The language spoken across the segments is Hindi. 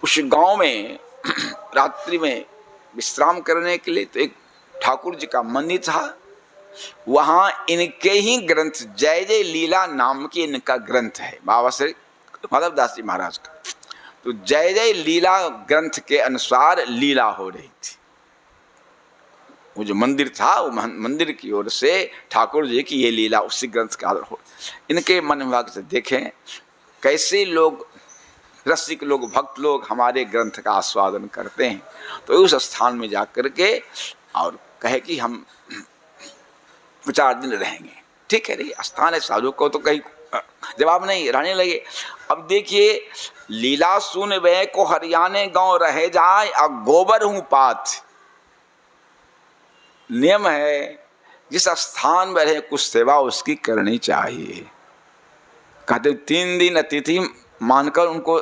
उस गांव में रात्रि में विश्राम करने के लिए तो एक ठाकुर जी का मंदिर था। वहां इनके ही ग्रंथ जय जय लीला नाम की इनका ग्रंथ है, बाबा श्री माधवदास जी महाराज का। तो जय जय लीला ग्रंथ के अनुसार लीला हो रही थी। वो जो मंदिर था वो मंदिर की ओर से ठाकुर जी की ये लीला उसी ग्रंथ के आधार हो। इनके मन विभाग से देखें कैसे लोग रसिक लोग भक्त लोग हमारे ग्रंथ का आस्वादन करते हैं। तो उस स्थान में जाकर के और कहे कि हम 4 दिन रहेंगे। ठीक है, रही स्थान है, साधु को तो कहीं जवाब नहीं, रहने लगे। अब देखिए, लीला सुन वे को हरियाणे गांव रहे जाए और गोबर हूं पात। नियम है जिस स्थान में रहे कुछ सेवा उसकी करनी चाहिए। कहते 3 दिन अतिथि मानकर उनको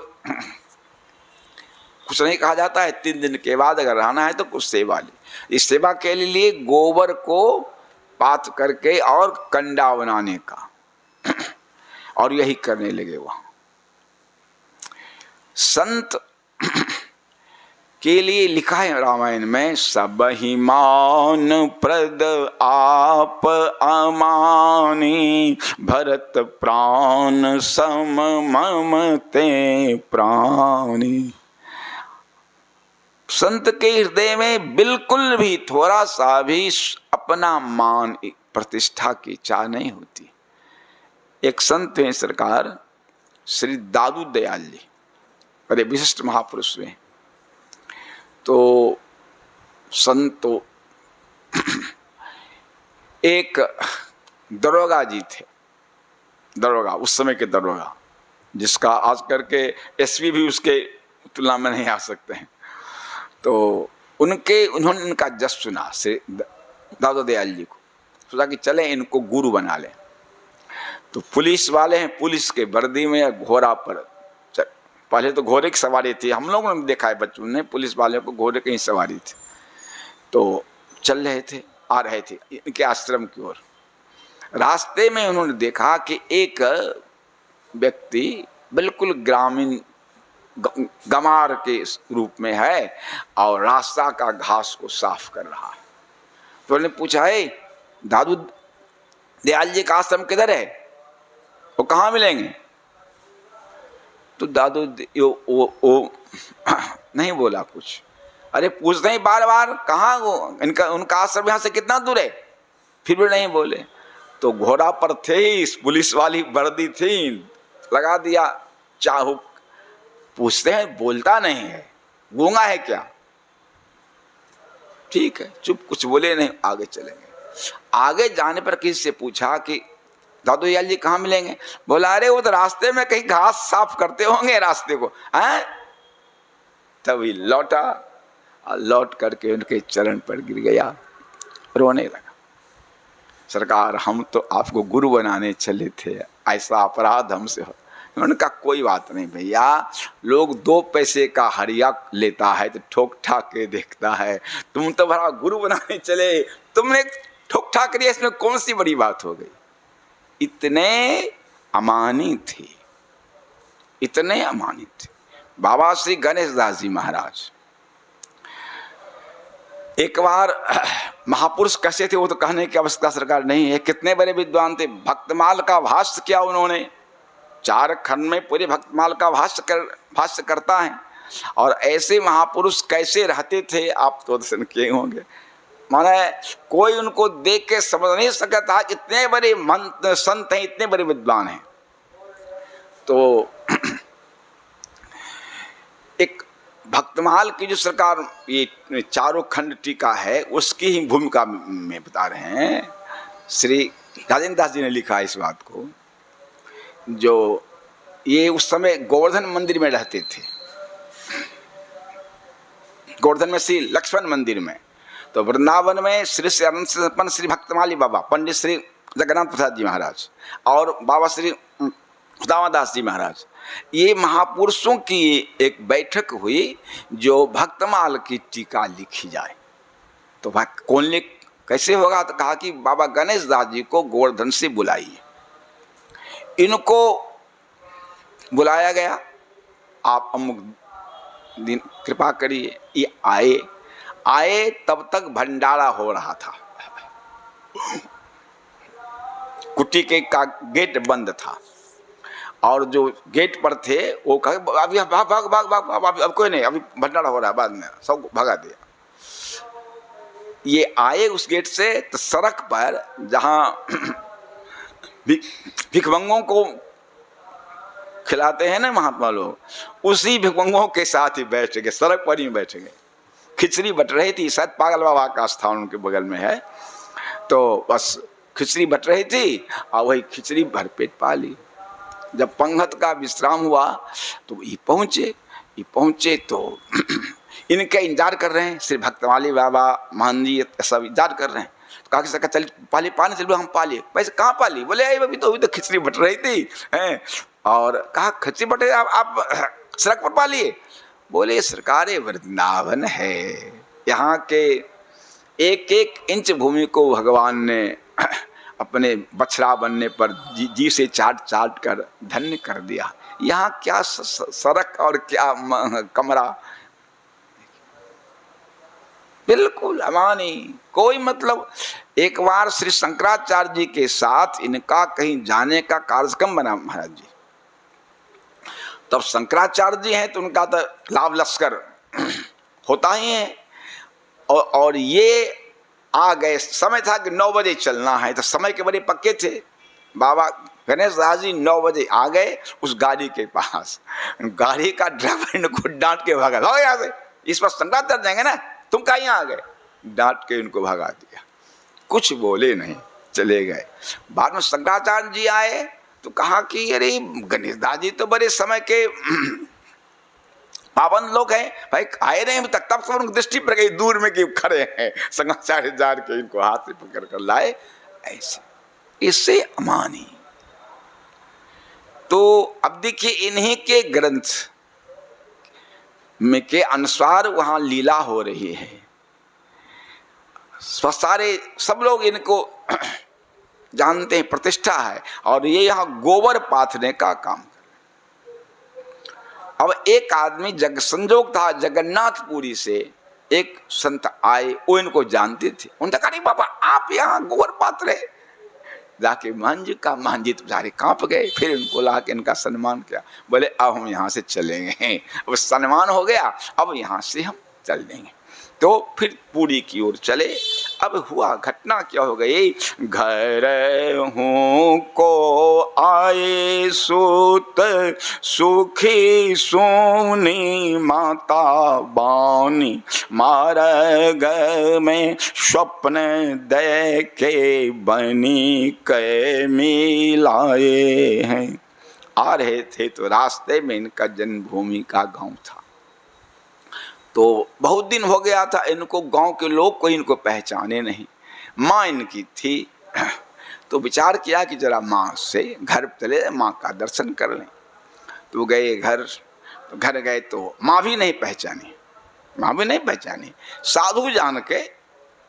कुछ नहीं कहा जाता है। 3 दिन के बाद अगर रहना है तो कुछ सेवा ली। इस सेवा के लिए गोबर को पात करके और कंडा बनाने का और यही करने लगे वहां। संत के लिए लिखा है रामायण में, सब ही मान प्रद आप अमानी, भरत प्राण सम ममते प्राणी। संत के हृदय में बिल्कुल भी थोड़ा सा भी अपना मान प्रतिष्ठा की चाह नहीं होती। एक संत हैं सरकार श्री दादू दयाल जी, बड़े विशिष्ट महापुरुष हुए। तो संतो एक दरोगा जी थे, दरोगा उस समय के दरोगा, जिसका आज करके एसपी भी उसके तुलना में नहीं आ सकते हैं। तो उन्होंने इनका जस सुना से दादू दयाल जी को, सोचा कि चले इनको गुरु बना लें। तो पुलिस वाले हैं, पुलिस के वर्दी में घोड़ा पर, पहले तो घोड़े की सवारी थी, हम लोगों ने देखा है बच्चों ने, पुलिस वाले को घोड़े की सवारी थी। तो चल रहे थे, आ रहे थे इनके आश्रम की ओर। रास्ते में उन्होंने देखा कि एक व्यक्ति बिल्कुल ग्रामीण गमार के रूप में है और रास्ता का घास को साफ कर रहा है। तो उन्होंने पूछा, है दादू दयाल जी का आश्रम किधर है, वो कहाँ मिलेंगे? तो दादू वो नहीं बोला कुछ। अरे पूछते ही बार बार कहाँ वो, उनका आश्रम यहाँ से कितना दूर है, फिर भी नहीं बोले। तो घोड़ा पर थे ही, पुलिस वाली वर्दी थी, लगा दिया चाहुक। पूछते हैं, बोलता नहीं है, गूंगा है क्या? ठीक है, चुप, कुछ बोले नहीं, आगे चलेंगे। आगे जाने पर किसी से पूछा कि दादू दयाल जी कहाँ मिलेंगे? बोला, अरे वो तो रास्ते में कहीं घास साफ करते होंगे रास्ते को, हैं? तभी लौटा और लौट करके उनके चरण पर गिर गया, रोने लगा। सरकार, हम तो आपको गुरु बनाने चले थे, ऐसा अपराध हमसे हो। उन्होंने कहा, कोई बात नहीं भैया, लोग 2 पैसे का हरिया लेता है तो ठोक ठाक के देखता है, तुम तो भरा गुरु बनाने चले, तुमने ठोक ठाक दिया, इसमें कौन सी बड़ी बात हो गई? इतने अमानी थे, इतने अमानी थे। बाबा श्री गणेश दास जी महाराज एक बार, महापुरुष कैसे थे वो तो कहने की आवश्यकता सरकार नहीं है, कितने बड़े विद्वान थे। भक्तमाल का भाष्य किया उन्होंने, 4 खंड में पूरे भक्तमाल का भाष्य करता है। और ऐसे महापुरुष कैसे रहते थे आप तो दर्शन किए होंगे। माने कोई उनको देख के समझ नहीं सकता, इतने बड़े संत हैं, इतने बड़े विद्वान हैं। तो एक भक्तमाल की जो सरकार ये 4 खंड टीका है, उसकी ही भूमिका में बता रहे हैं। श्री राजेंद्र दास जी ने लिखा है इस बात को, जो ये उस समय गोवर्धन मंदिर में रहते थे, गोवर्धन में श्री लक्ष्मण मंदिर में। तो वृंदावन में श्री अनंत संपन्न श्री भक्तमाली बाबा, पंडित श्री जगन्नाथ प्रसाद जी महाराज और बाबा श्री दास जी महाराज, ये महापुरुषों की एक बैठक हुई जो भक्तमाल की टीका लिखी जाए। तो कौन लिख, कैसे होगा? तो कहा कि बाबा गणेश दास जी को गोवर्धन से बुलाइए। इनको बुलाया गया, आप अमुक दिन कृपा करिए। ये आए तब तक भंडारा हो रहा था, कुटी के का गेट बंद था और जो गेट पर थे वो कहे अभी भाग भाग भाग भाग, भाग अब कोई नहीं, अभी भंडारा हो रहा है, बाद में सब भगा दिया। ये आए उस गेट से तो सड़क पर जहाँ भिखमंगों को खिलाते हैं ना महात्मा लोग, उसी भिखमंगों के साथ ही बैठ गए, सड़क पर ही बैठ गए। खिचड़ी बट रही थी, शायद पागल बाबा का स्थान उनके बगल में है, तो बस खिचड़ी बट रही थी और वही खिचड़ी भरपेट पा ली। जब पंगत का विश्राम हुआ तो ये पहुँचे तो इनका इंतजार कर रहे हैं, श्री भक्तमाली बाबा महान जी सब इंतजार कर रहे हैं। तो कहा कि सरकार चल पाली पानी चलो, हम पाली। वैसे कहाँ पाली? बोले अभी तो खिचड़ी बट रही थी हैं। और कहा खिचड़ी बटे आप सड़क पर पालिए? बोले सरकार वृंदावन है, यहाँ के एक एक इंच भूमि को भगवान ने अपने बछड़ा बनने पर जी से चाट कर धन्य कर दिया। यहाँ क्या सड़क और क्या कमरा, बिल्कुल अमानी कोई मतलब। एक बार श्री शंकराचार्य जी के साथ इनका कहीं जाने का कार्यक्रम बना महाराज जी। तब शंकराचार्य जी हैं तो उनका तो लाभ लश्कर होता ही है, और ये आ गए। समय था कि 9 बजे चलना है, तो समय के बड़े पक्के थे। बाबा गणेश दास जी 9 बजे आ गए उस गाड़ी के पास। गाड़ी का ड्राइवर इनको डांट के भगा, लो यहाँ से, इस पर शंकराचार्य जाएंगे ना, तुम कहीं आ गए, डांट के इनको भगा दिया। कुछ बोले नहीं, चले गए। बाद में शंकराचार्य जी आए तो कहा कि अरे गणेश दास जी तो बड़े समय के पावन लोग हैं भाई, आए नहीं अभी तक। तब सब उनकी दृष्टि पर गई दूर में कि खड़े हैं। शंकराचार्य जार के इनको हाथ से पकड़ कर लाए, ऐसे इससे अमानी। तो अब देखिए इन्हीं के ग्रंथ में के अनुसार वहां लीला हो रही है। सारे सब लोग इनको जानते हैं, प्रतिष्ठा है, और ये यहाँ गोबर पाथने का काम। अब एक आदमी जग संजोग था, जगन्नाथपुरी से एक संत आए, वो इनको जानते थे। उन्होंने कहा नहीं बाबा आप यहाँ गोबर पाथ रहे, जाके मांझी का मांझी तो सारे कांप गए। फिर इनको ला के इनका सम्मान किया। बोले अब हम यहाँ से चलेंगे, अब सम्मान हो गया, अब यहाँ से हम चल देंगे। तो फिर पूरी की ओर चले। अब हुआ घटना क्या हो गई, घर हूँ को आए सूत सुखी सोनी माता बानी, मार्ग में स्वप्न देखे बनी के मिलाए हैं। आ रहे थे तो रास्ते में इनका जन्मभूमि का गांव था। तो बहुत दिन हो गया था, इनको गांव के लोग कोई इनको पहचाने नहीं। माँ इनकी थी, तो विचार किया कि जरा माँ से घर चले, माँ का दर्शन कर लें। तो गए घर गए तो माँ भी नहीं पहचानी। साधु जान के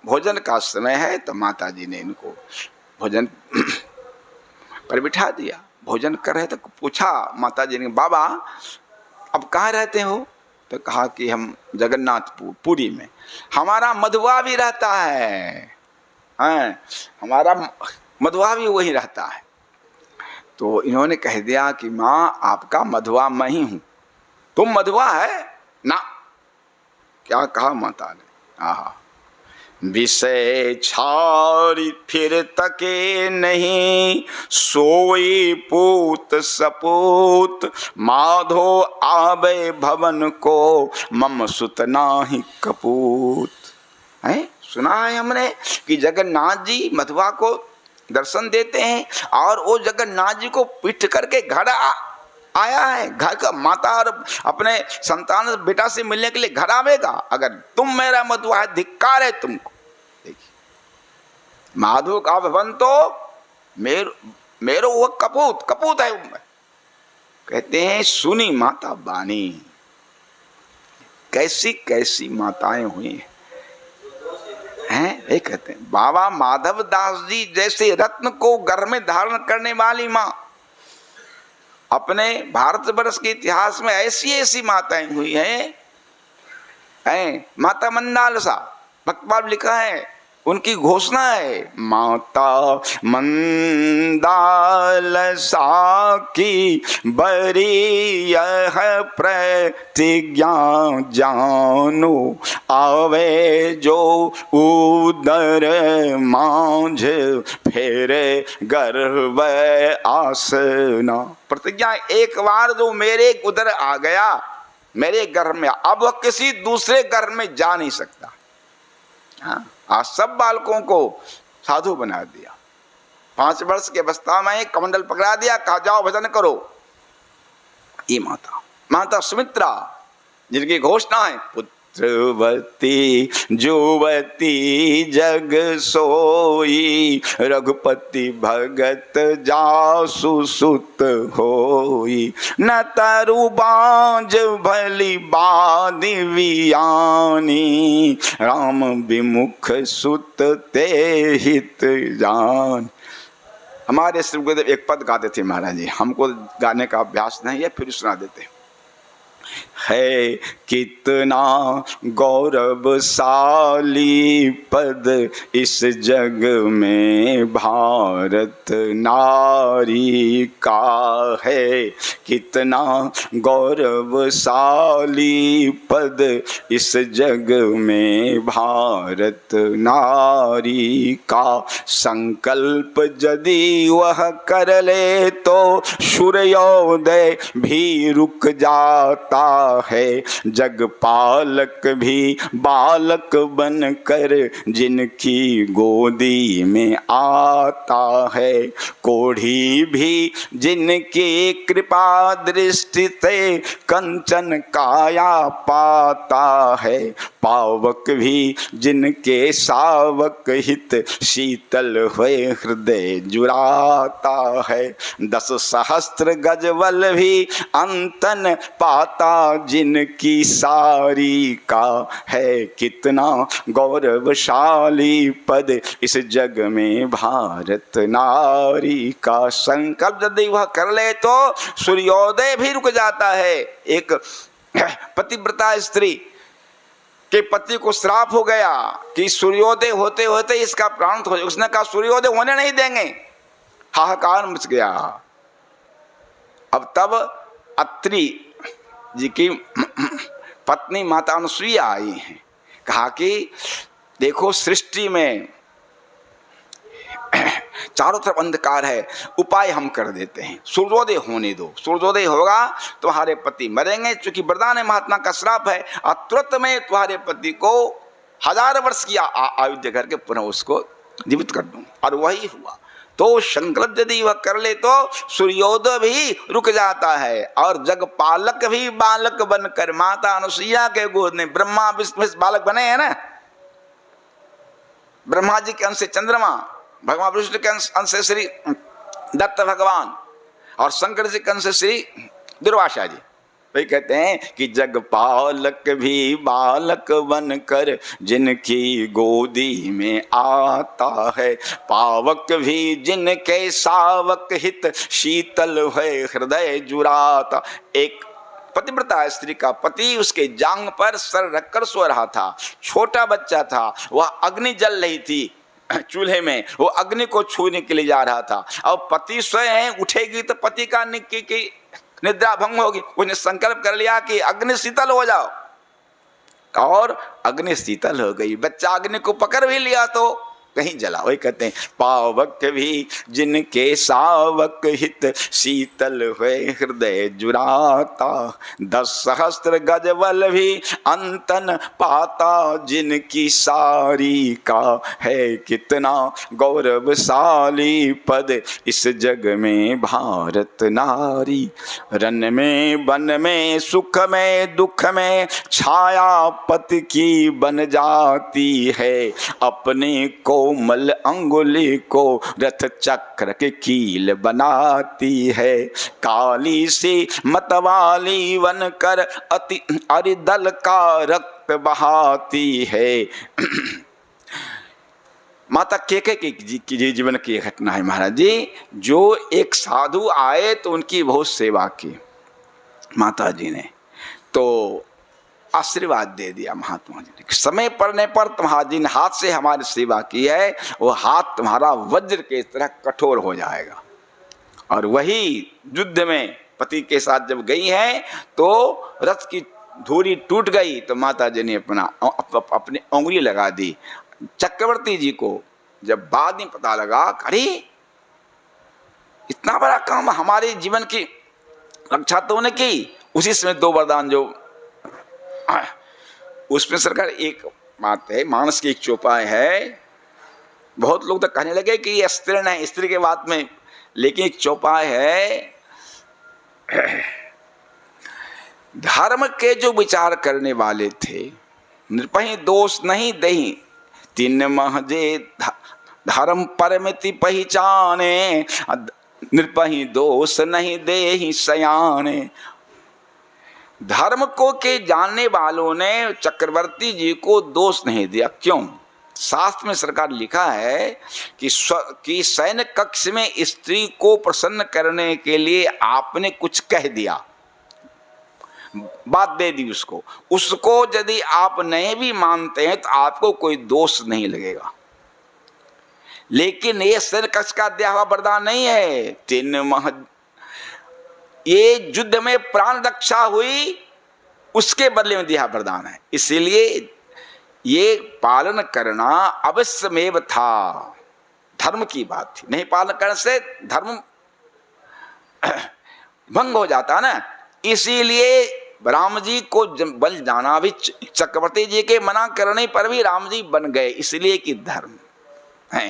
भोजन का समय है तो माता जी ने इनको भोजन पर बिठा दिया। भोजन कर रहे तो पूछा माता जी ने, बाबा अब कहाँ रहते हो? तो कहा कि हम जगन्नाथपुरी में। हमारा मधुआ भी रहता है, हमारा मधुआ भी वही रहता है। तो इन्होंने कह दिया कि माँ आपका मधुआ मैं ही हूँ, तुम मधुआ है ना? क्या कहा माता ने, आहा विषय छारी फिर तके नहीं, सोई पूत सपूत, माधो आवे भवन को, मम सुत नाही कपूत। है सुना है हमने कि जगन्नाथ जी मधुआ को दर्शन देते हैं, और वो जगन्नाथ जी को पीठ करके घर आया है। घर का माता और अपने संतान बेटा से मिलने के लिए घर आवेगा। अगर तुम मेरा मधुआ है, धिक्कार है तुमको। देखिए माधो का भवन तो मेरो वो कपूत है। कहते हैं सुनी माता बानी, कैसी कैसी माताएं हुई हैं। ये कहते हैं बाबा माधव दास जी जैसे रत्न को घर में धारण करने वाली माँ, अपने भारतवर्ष के इतिहास में ऐसी ऐसी माताएं हुई हैं है। माता मंदालसा भक्तपाल लिखा है, उनकी घोषणा है, माता मंदालसा की बड़ी यह प्रतिज्ञा जानो, आवे जो उदर मांझ फेरे गर्भ आसना। प्रतिज्ञा, एक बार जो मेरे उदर आ गया, मेरे गर्भ में, अब वह किसी दूसरे गर्भ में जा नहीं सकता। हाँ, आज सब बालकों को साधु बना दिया। 5 वर्ष के अवस्था में कमंडल पकड़ा दिया, कहा जाओ भजन करो। ये माता सुमित्रा, जिनकी घोषणा है, पुत्रवती जुवती जग सोई, रघुपति भगत जासु सुत होई, न तरु बाज भली बादिवियानी, राम विमुख सुत ते हित जान। हमारे श्री गुरुदेव एक पद गाते थे महाराज जी, हमको गाने का अभ्यास नहीं है, फिर सुना देते है। कितना गौरवशाली पद इस जग में भारत नारी का है, कितना गौरवशाली पद इस जग में भारत नारी का। संकल्प यदि वह कर ले तो सूर्योदय भी रुक जाता है, जग पालक भी बालक बनकर जिनकी गोदी में आता है, कोढ़ी भी जिनकी कृपा दृष्टि से कंचन काया पाता है, पावक भी जिनके सावक हित शीतल हुए हृदय जुराता है, 10 सहस्त्र गजवल भी अंतन पाता जिनकी सारी का है, कितना गौरवशाली पद इस जग में भारत नारी का। संकल्प यदि वह कर ले तो सूर्योदय भी रुक जाता है। एक पतिव्रता स्त्री के पति को श्राप हो गया कि सूर्योदय होते होते इसका प्राण हो जाए, उसने कहा सूर्योदय होने नहीं देंगे, हाहाकार मच गया। अब तब अत्रि जी की पत्नी माता अनुसुईया आई हैं, कहा कि देखो सृष्टि में चारों तरफ अंधकार है, उपाय हम कर देते हैं, सूर्योदय होने दो, सूर्योदय होगा तुम्हारे पति मरेंगे, क्योंकि वरदान है, महात्मा का श्राप है, और तुरंत में तुम्हारे पति को 1000 वर्ष की आयु दे करके पुनः उसको जीवित कर दूं। और वही हुआ। तो संकल्प यदि वह कर ले तो सूर्योदय भी रुक जाता है, और जग पालक भी बालक बनकर, माता अनुसुईया के गोद में ब्रह्मा विष्णु बालक बने हैं ना, ब्रह्मा जी के अंश से चंद्रमा, भगवान विष्णु के अंश से श्री दत्त भगवान, और शंकर जी के अंश से श्री दुर्वासा जी। वही कहते हैं कि जग पालक भी बालक बनकर जिनकी गोदी में आता है, पावक भी जिनके सावक हित शीतल है हृदय जुराता। एक पतिव्रता स्त्री का पति उसके जांग पर सर रखकर सो रहा था, छोटा बच्चा था, वह अग्नि जल रही थी चूल्हे में, वो अग्नि को छूने के लिए जा रहा था। अब पति सोए उठेगी तो पति का निद्रा भंग होगी, उसने संकल्प कर लिया कि अग्नि शीतल हो जाओ, और अग्नि शीतल हो गई। बच्चा अग्नि को पकड़ भी लिया तो कहीं जला। वही कहते हैं पावक भी जिनके सावक हित शीतल हुए हृदय जुराता, 10 सहस्त्र गजवल भी अंतन पाता जिनकी सारी का है, कितना गौरवशाली पद इस जग में भारत नारी। रन में वन में सुख में दुख में छाया पति की बन जाती है, अपने कोमल अंगुली को रथ चक्र के कील बनाती है, काली सी मतवाली बनकर अति अरिदल का रक्त बहाती है। माता केके की जीवन की घटना है महाराज जी। जो एक साधु आए तो उनकी बहुत सेवा की माता जी ने, तो आशीर्वाद दे दिया महात्मा जी ने, समय पड़ने पर तुम्हारा जिन हाथ से हमारी सेवा की है वो हाथ तुम्हारा वज्र के तरह कठोर हो जाएगा। और वही युद्ध में पति के साथ जब गई हैं तो रथ की धुरी टूट गई तो माता जी ने अपनी उंगली लगा दी। चक्रवर्ती जी को जब बाद में पता लगा, अरे इतना बड़ा काम हमारे जीवन की रक्षा तो ने की। उसी समय 2 वरदान जो उसमें सरकार एक बात है, मानस की एक चौपाई है। बहुत लोग तो कहने लगे कि ये स्त्री है, स्त्री के बात में, लेकिन एक चौपाई है, धर्म के जो विचार करने वाले थे, नृपहि दोष नहीं दही, 3 महजे धर्म परमिति पहचाने, नृपहि दोष नहीं देहि सयाने। धर्म को के जानने वालों ने चक्रवर्ती जी को दोष नहीं दिया। क्यों? शास्त्र में सरकार लिखा है कि सैन्य कक्ष में स्त्री को प्रसन्न करने के लिए आपने कुछ कह दिया, बात दे दी उसको यदि आप नहीं भी मानते हैं तो आपको कोई दोष नहीं लगेगा। लेकिन ये सैन्य कक्ष का दिया हुआ वरदान नहीं है। 3 मह ये युद्ध में प्राण रक्षा हुई उसके बदले में दिया वरदान है, इसीलिए ये पालन करना अवश्यमेव था। धर्म की बात थी, नहीं पालन करने से धर्म भंग हो जाता ना। इसीलिए राम जी को बल जाना भी, चक्रवर्ती जी के मना करने पर भी राम जी बन गए, इसलिए कि धर्म है।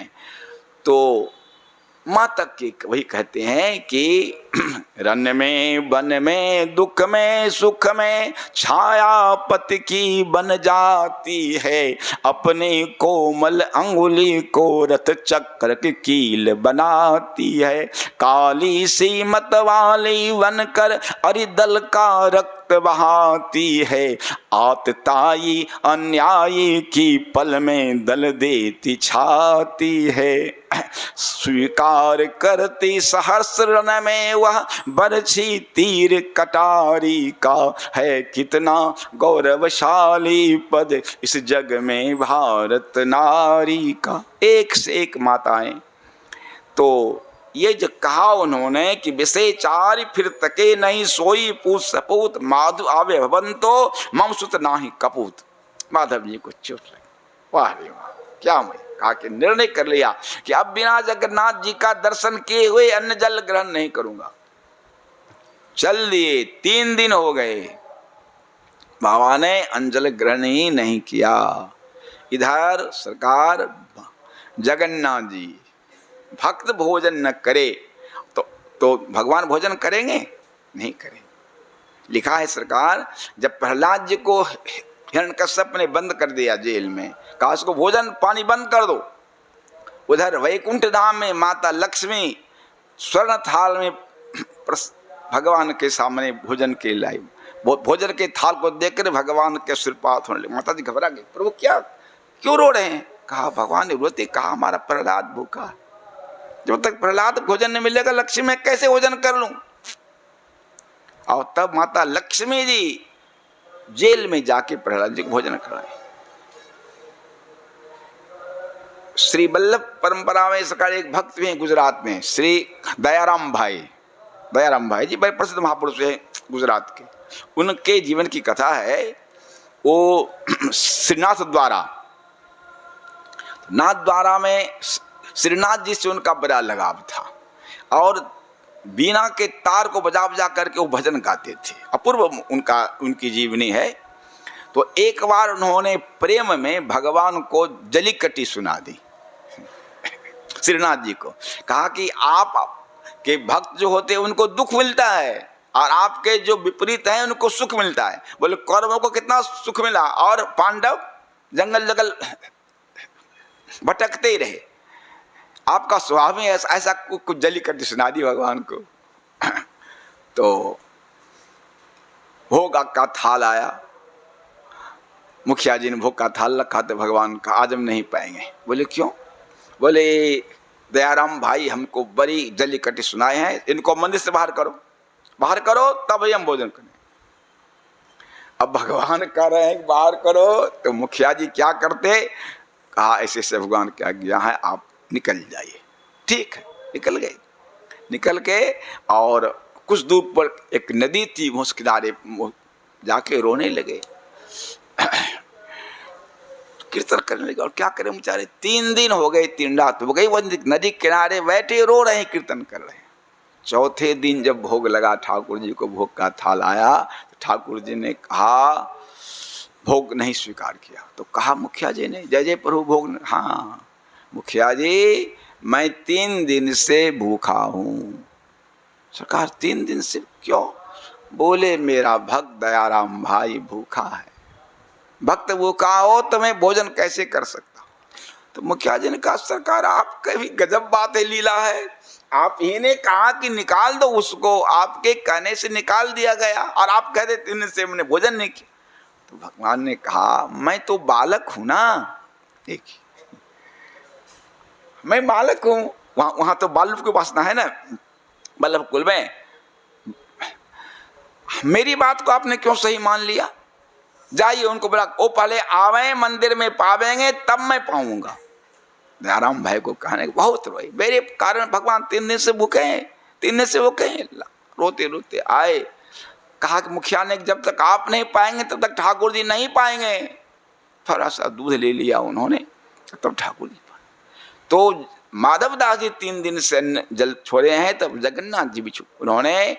तो माता के वही कहते हैं कि रन में वन में दुख में सुख में छाया पति की बन जाती है, अपने कोमल अंगुली को रथ चक्र की कील बनाती है। काली सी मत वाली बनकर अरिदल का रक्त बहाती है, आतताई अन्यायी की पल में दल देती छाती है। स्वीकार करती सहर्ष रण में वह बरछी तीर कटारी का, है कितना गौरवशाली पद इस जग में भारत नारी का। एक से एक माताएं। तो ये जो कहा उन्होंने कि विषयचारी फिर तके नहीं, सोई पूत सपूत माधु आवे भवंतो मम सुत नाही कपूत। माधव जी को चुप रहे। वाह रे वाह, क्या मैं कहा कि निर्णय कर लिया कि अब बिना जगन्नाथ जी का दर्शन किए हुए अन्न जल ग्रहण नहीं करूंगा। चल दिए, 3 दिन हो गए, बाबा ने अन्न ग्रहण ही नहीं किया। इधर सरकार जगन्नाथ जी भक्त भोजन न करे तो भगवान भोजन करेंगे? नहीं करेंगे। लिखा है सरकार, जब प्रहलाद जी को हिरण्यकश्यप ने बंद कर दिया जेल में, कहा उसको भोजन पानी बंद कर दो। उधर वैकुंठ धाम में माता लक्ष्मी स्वर्ण थाल में भगवान के सामने भोजन के लाई, भोजन के थाल को देखकर भगवान के सिरपात होने लगे। माता जी घबरा गई, प्रभु क्या, क्यों रो रहे हैं? कहा भगवान ने रोते, कहा हमारा प्रहलाद भूखा, जब तक प्रहलाद भोजन नहीं मिलेगा लक्ष्मी मैं कैसे भोजन कर लूं। और तब माता लक्ष्मी जी जेल में जाके प्रहलाद जी को भोजन कराए। श्री वल्लभ परंपरा में सरकार एक भक्त भी हैं गुजरात में, श्री दयाराम भाई जी बड़े प्रसिद्ध महापुरुष हैं गुजरात के। उनके जीवन की कथा है। वो श्रीनाथ द्वारा में श्रीनाथ जी से उनका बड़ा लगाव था और बीना के तार को बजा बजा करके वो भजन गाते थे। अपूर्व उनकी जीवनी है। तो एक बार उन्होंने प्रेम में भगवान को जलीकट्टी सुना दी श्रीनाथ जी को। कहा कि आप के भक्त जो होते हैं उनको दुख मिलता है और आपके जो विपरीत हैं उनको सुख मिलता है। बोले कौरवों को कितना सुख मिला और पांडव जंगल जंगल भटकते ही रहे। आपका स्वभाव में ऐसा कुछ जलीकट्टी सुना दी भगवान को। तो भोग का थाल आया, मुखिया जी ने भोग का थाल रखा तो भगवान का आज हम नहीं पाएंगे। बोले क्यों? बोले दयाराम भाई हमको बड़ी जलीकट्टी सुनाए हैं, इनको मंदिर से बाहर करो तब ही हम भोजन करें। अब भगवान कह रहे हैं बाहर करो, तो मुखिया जी क्या करते, कहा ऐसे ऐसे भगवान की आज्ञा है, आप निकल जाइए। ठीक है, निकल गए। निकल के और कुछ दूर पर एक नदी थी, उस किनारे जाके रोने लगे, कीर्तन करने लगे। और क्या करें बेचारे, 3 दिन हो गए, 3 रात हो गई, वो नदी किनारे बैठे रो रहे हैं, कीर्तन कर रहे हैं। चौथे दिन जब भोग लगा, ठाकुर जी को भोग का थाल आया, तो ठाकुर जी ने कहा, भोग नहीं स्वीकार किया। तो कहा मुखिया जी ने, जय जय प्रभु भोग, हाँ मुखिया जी मैं 3 दिन से भूखा हूँ। सरकार 3 दिन से? क्यों? बोले मेरा भक्त दयाराम भाई भूखा है। भक्त भूखा हो तो मैं भोजन कैसे कर सकता? तो मुखिया जी ने कहा, सरकार आपका भी गजब बात है, लीला है। आप ही ने कहा कि निकाल दो उसको, आपके कहने से निकाल दिया गया, और आप कह दे 3 दिन से मैंने भोजन नहीं किया। तो भगवान ने कहा, मैं तो बालक हूं ना, देखिए मैं बालक हूं। वहां तो बालक की उपासना है ना, बल्लभ कुल में। मेरी बात को आपने क्यों सही मान लिया? जाइए उनको बोला, वो पहले आवे मंदिर में पावेंगे तब मैं पाऊंगा। दयाराम भाई को कहने बहुत रोए, मेरे कारण भगवान 3 दिन से भूखे हैं, 3 दिन से भूखे हैं। रोते रोते आए, कहा कि मुखिया ने जब तक आप नहीं पाएंगे तब तक ठाकुर जी नहीं पाएंगे। थोड़ा सा दूध ले लिया उन्होंने, तब ठाकुर जी पाए। तो माधव दास जी 3 दिन से जल छोड़े हैं, तब जगन्नाथ जी भी उन्होंने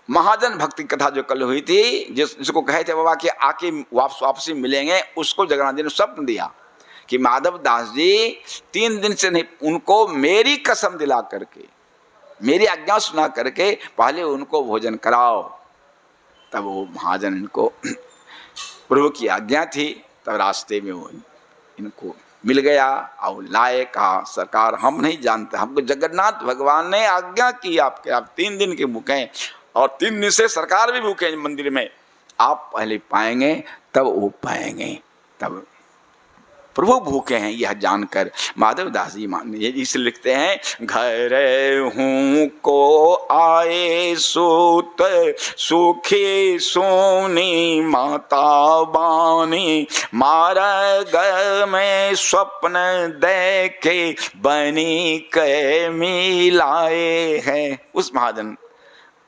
महाजन भक्ति कथा जो कल हुई थी, जिसको कहे थे बाबा कि आके वापसी मिलेंगे, उसको जगन्नाथ जी ने स्वप्न दिया कि माधव दास जी 3 दिन से नहीं, उनको मेरी कसम दिला करके, मेरी आज्ञा सुना करके पहले उनको भोजन कराओ। तब वो महाजन इनको, प्रभु की आज्ञा थी, तब रास्ते में वो इनको मिल गया और लाए। कहा सरकार हम नहीं जानते, हमको जगन्नाथ भगवान ने आज्ञा की आपके, आप 3 दिन के भूखे हैं, और 3 दिन से सरकार भी भूखे हैं मंदिर में, आप पहले पाएंगे तब वो पाएंगे, तब प्रभु भूखे हैं यह जानकर माधव दास जी इसे लिखते हैं, घर हूँ को आए सूत सुखी सोनी माता बानी, मार्ग में स्वप्न देखे बनी के मिलाए हैं। उस महाजन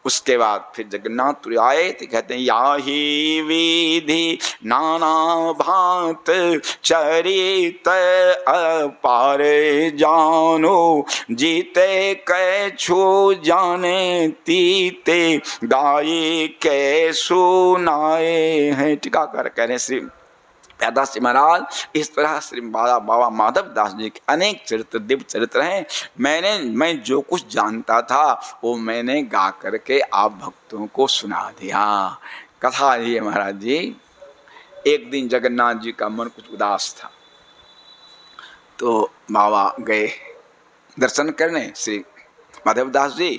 उसके बाद फिर जगन्नाथपुरी आए तो कहते हैं, याही विधि नाना भांत चरित अपार जानो, जीते कछु जाने तीते दाई के सुनाए हैं। टीकाकार कह रहे श्री प्यादास जी महाराज, इस तरह श्री बाबा माधव दास जी के अनेक चरित्र, दिव्य चरित्र हैं। मैं जो कुछ जानता था वो मैंने गा करके आप भक्तों को सुना दिया। कथा ये महाराज जी, एक दिन जगन्नाथ जी का मन कुछ उदास था, तो बाबा गए दर्शन करने श्री माधव दास जी।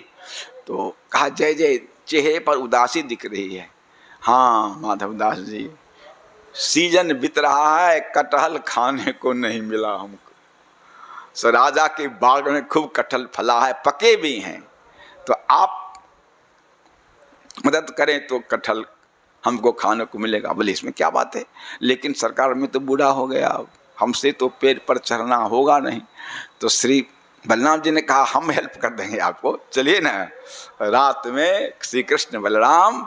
तो कहा, जय जय, चेहरे पर उदासी दिख रही है। हाँ माधव दास जी, सीजन बीत रहा है, कटहल खाने को नहीं मिला हमको। सो राजा के बाग में खूब कटहल फला है, पके भी हैं, तो आप मदद करें तो कटहल हमको खाने को मिलेगा। बोले इसमें क्या बात है, लेकिन सरकार में तो बूढ़ा हो गया, अब हमसे तो पेड़ पर चढ़ना होगा नहीं। तो श्री बलराम जी ने कहा, हम हेल्प कर देंगे आपको, चलिए ना। रात में श्री कृष्ण बलराम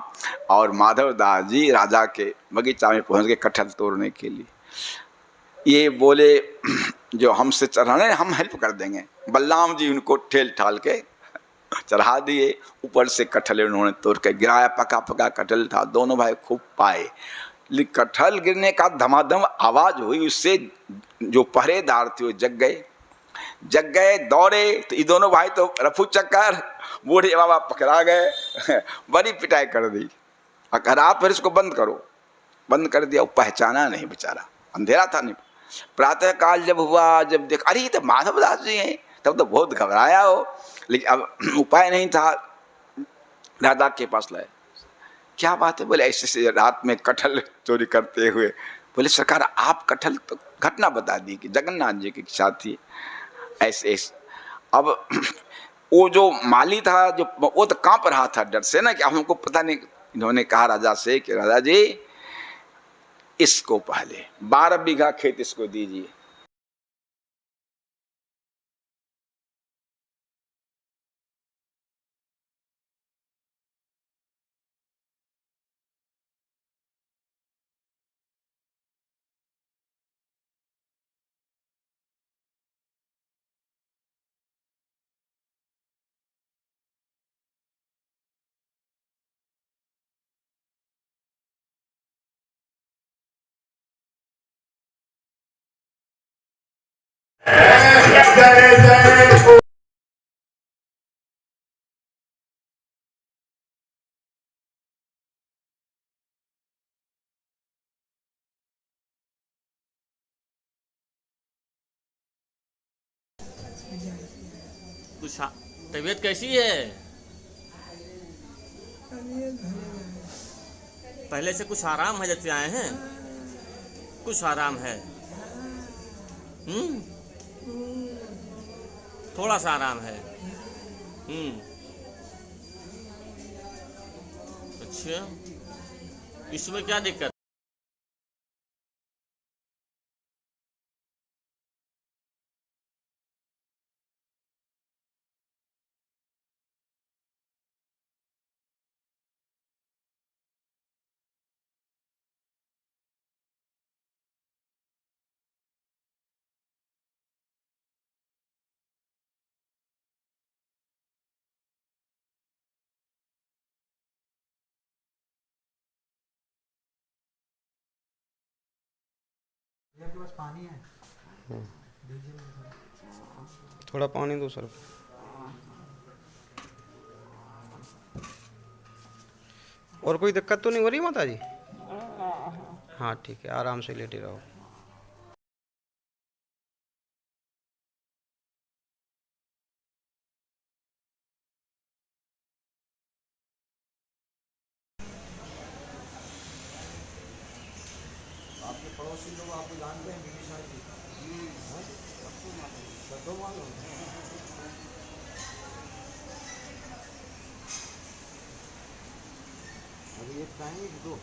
और माधव दास जी राजा के बगीचा में पहुंच गए कटहल तोड़ने के लिए। ये बोले, जो हमसे चढ़ाने हम हेल्प कर देंगे। बलराम जी उनको ठेल ठाल के चढ़ा दिए, ऊपर से कटहल उन्होंने तोड़ के गिराया, पका पका कटहल था। दोनों भाई खूब पाए, लेकिन कटहल गिरने का धमाधम आवाज़ हुई, उससे जो पहरेदार थे वो जग गए, दौड़े। तो ये दोनों भाई तो रफू चक्कर, बूढ़े बाबा पकड़ा गए, बड़ी पिटाई कर दी। कहा फिर इसको बंद करो, बंद कर दिया। वो पहचाना नहीं बेचारा, अंधेरा था नहीं। प्रातः काल जब हुआ, जब देख, अरे ये तो माधव दास जी हैं, तब तो बहुत घबराया हो, लेकिन अब उपाय नहीं था, राजा के पास लाए। क्या बात है? बोले ऐसे रात में कटहल चोरी करते हुए। बोले सरकार आप कटहल, तो घटना बता दी कि जगन्नाथ जी के साथ थी ऐसे। अब वो जो माली था, जो वो तो कांप रहा था डर से ना, कि हमको पता नहीं इन्होंने कहा राजा से कि राजा जी इसको पहले 12 बीघा खेत इसको दीजिए। कुछ तबीयत कैसी है? पहले से कुछ आराम है जब से आए हैं? कुछ आराम है? थोड़ा सा आराम है। अच्छा, इसमें क्या दिक्कत? आपके पास पानी है? थोड़ा पानी दो सर। और कोई दिक्कत तो नहीं हो रही माता जी? हाँ ठीक है, आराम से लेटे रहो। आपके पड़ोसी लोग आपको जानते हैं? बीबी शाह जी सबको मालूम है। अभी एक खाएंगे कि दो?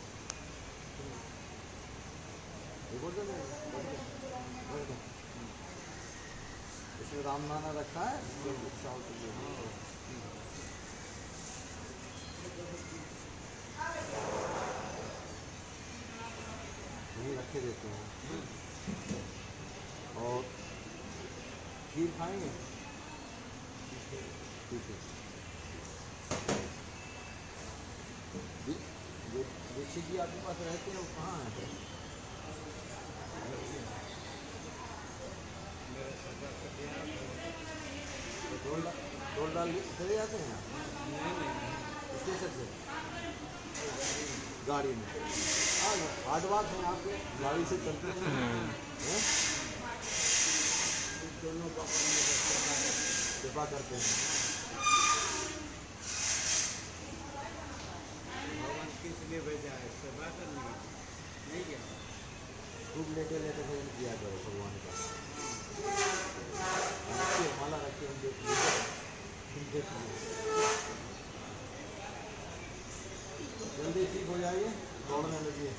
इसमें रामनाना रखा है, नहीं रखे देते हैं। और खीर खाएंगे? ठीक है। दीक्षित जी आपके पास रहते हैं, वो कहाँ है? टोल डाल चले जाते हैं स्टेशन से गाड़ी में। हार्ड बात है, आपके गाड़ी से चलते हैं। दोनों सेवा करते हैं। भगवान किस लिए भेजा है? सेवा करने की, नहीं क्या? खूब लेटे लेटे भजन किया करो भगवान का। रखिए माला, रखिए, जल्दी ठीक हो जाइए, दौड़ने लगिए।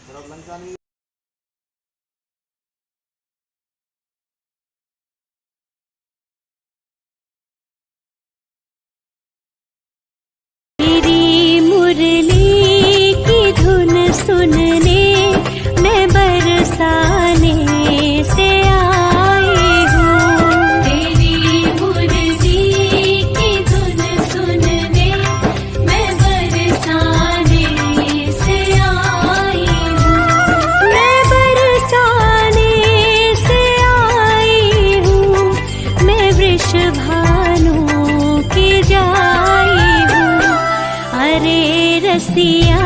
तरफ लंका नहीं। सुनने मैं बरसाने से आई हूँ। तेरी मुरली की धुन सुनने मैं बरसाने से आई हूँ। मैं बरसाने से आई हूँ। मैं वृषभानु की जाई हूँ। अरे रसिया